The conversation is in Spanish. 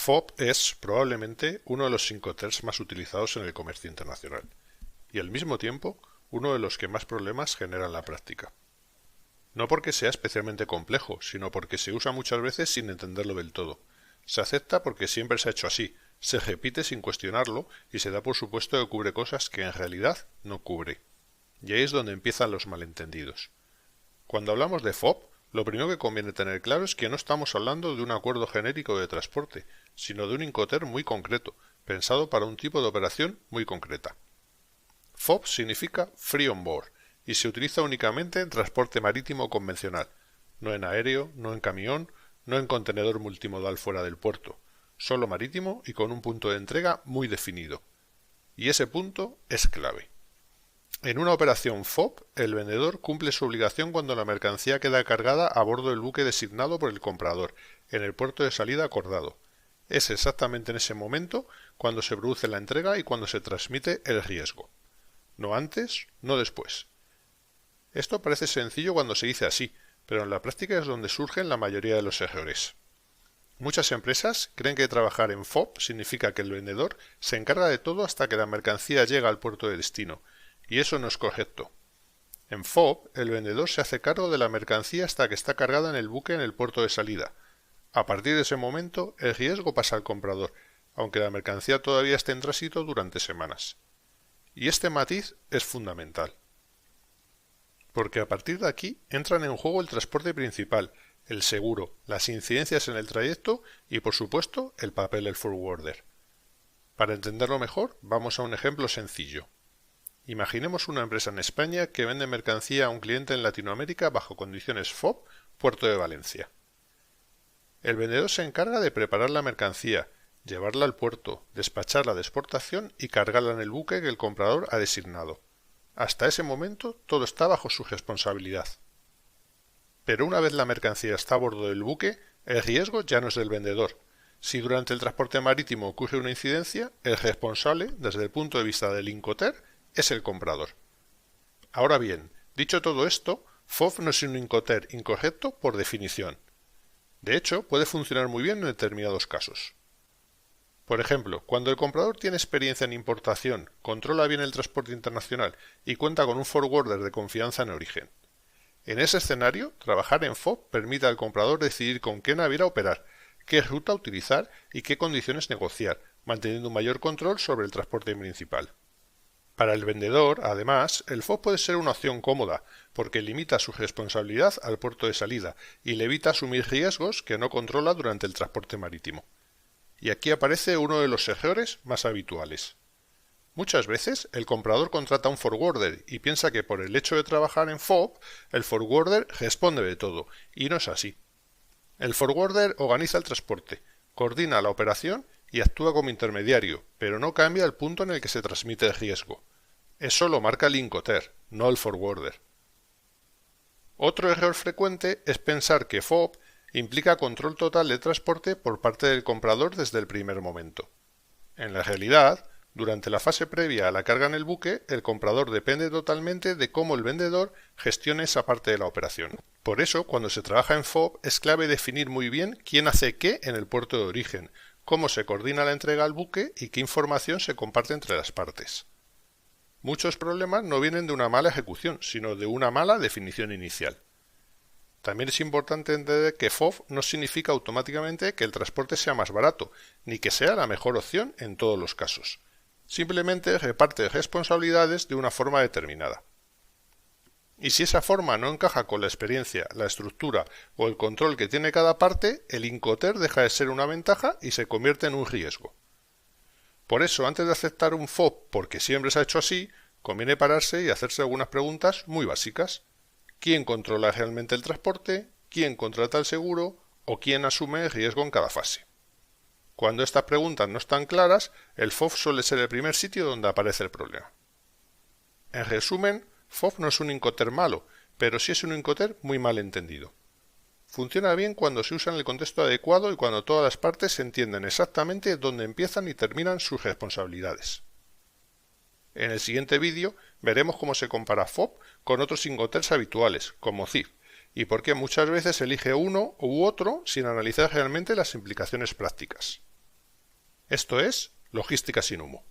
FOB es probablemente uno de los Incoterms más utilizados en el comercio internacional y al mismo tiempo uno de los que más problemas genera en la práctica. No porque sea especialmente complejo, sino porque se usa muchas veces sin entenderlo del todo. Se acepta porque siempre se ha hecho así, se repite sin cuestionarlo y se da por supuesto que cubre cosas que en realidad no cubre. Y ahí es donde empiezan los malentendidos. Cuando hablamos de FOB, lo primero que conviene tener claro es que no estamos hablando de un acuerdo genérico de transporte, sino de un Incoterm muy concreto, pensado para un tipo de operación muy concreta. FOB significa Free on Board y se utiliza únicamente en transporte marítimo convencional, no en aéreo, no en camión, no en contenedor multimodal fuera del puerto, solo marítimo y con un punto de entrega muy definido. Y ese punto es clave. En una operación FOB, el vendedor cumple su obligación cuando la mercancía queda cargada a bordo del buque designado por el comprador, en el puerto de salida acordado. Es exactamente en ese momento cuando se produce la entrega y cuando se transmite el riesgo. No antes, no después. Esto parece sencillo cuando se dice así, pero en la práctica es donde surgen la mayoría de los errores. Muchas empresas creen que trabajar en FOB significa que el vendedor se encarga de todo hasta que la mercancía llega al puerto de destino, y eso no es correcto. En FOB, el vendedor se hace cargo de la mercancía hasta que está cargada en el buque en el puerto de salida. A partir de ese momento, el riesgo pasa al comprador, aunque la mercancía todavía esté en tránsito durante semanas. Y este matiz es fundamental. Porque a partir de aquí entran en juego el transporte principal, el seguro, las incidencias en el trayecto y, por supuesto, el papel del forwarder. Para entenderlo mejor, vamos a un ejemplo sencillo. Imaginemos una empresa en España que vende mercancía a un cliente en Latinoamérica bajo condiciones FOB, Puerto de Valencia. El vendedor se encarga de preparar la mercancía, llevarla al puerto, despacharla de exportación y cargarla en el buque que el comprador ha designado. Hasta ese momento todo está bajo su responsabilidad. Pero una vez la mercancía está a bordo del buque, el riesgo ya no es del vendedor. Si durante el transporte marítimo ocurre una incidencia, el responsable, desde el punto de vista del Incoterm, es el comprador. Ahora bien, dicho todo esto, FOB no es un Incoterm incorrecto por definición. De hecho, puede funcionar muy bien en determinados casos. Por ejemplo, cuando el comprador tiene experiencia en importación, controla bien el transporte internacional y cuenta con un forwarder de confianza en origen. En ese escenario, trabajar en FOB permite al comprador decidir con qué naviera operar, qué ruta utilizar y qué condiciones negociar, manteniendo un mayor control sobre el transporte principal. Para el vendedor, además, el FOB puede ser una opción cómoda, porque limita su responsabilidad al puerto de salida y le evita asumir riesgos que no controla durante el transporte marítimo. Y aquí aparece uno de los errores más habituales. Muchas veces el comprador contrata un forwarder y piensa que por el hecho de trabajar en FOB, el forwarder responde de todo, y no es así. El forwarder organiza el transporte, coordina la operación y actúa como intermediario, pero no cambia el punto en el que se transmite el riesgo. Eso lo marca el Incoterm, no el forwarder. Otro error frecuente es pensar que FOB implica control total de transporte por parte del comprador desde el primer momento. En la realidad, durante la fase previa a la carga en el buque, el comprador depende totalmente de cómo el vendedor gestione esa parte de la operación. Por eso, cuando se trabaja en FOB, es clave definir muy bien quién hace qué en el puerto de origen, cómo se coordina la entrega al buque y qué información se comparte entre las partes. Muchos problemas no vienen de una mala ejecución, sino de una mala definición inicial. También es importante entender que FOB no significa automáticamente que el transporte sea más barato, ni que sea la mejor opción en todos los casos. Simplemente reparte responsabilidades de una forma determinada. Y si esa forma no encaja con la experiencia, la estructura o el control que tiene cada parte, el Incoterm deja de ser una ventaja y se convierte en un riesgo. Por eso, antes de aceptar un FOB porque siempre se ha hecho así, conviene pararse y hacerse algunas preguntas muy básicas. ¿Quién controla realmente el transporte? ¿Quién contrata el seguro? ¿O quién asume el riesgo en cada fase? Cuando estas preguntas no están claras, el FOB suele ser el primer sitio donde aparece el problema. En resumen, FOB no es un Incoterm malo, pero sí es un Incoterm muy mal entendido. Funciona bien cuando se usa en el contexto adecuado y cuando todas las partes entienden exactamente dónde empiezan y terminan sus responsabilidades. En el siguiente vídeo veremos cómo se compara FOB con otros Incoterms habituales, como CIF, y por qué muchas veces elige uno u otro sin analizar realmente las implicaciones prácticas. Esto es logística sin humo.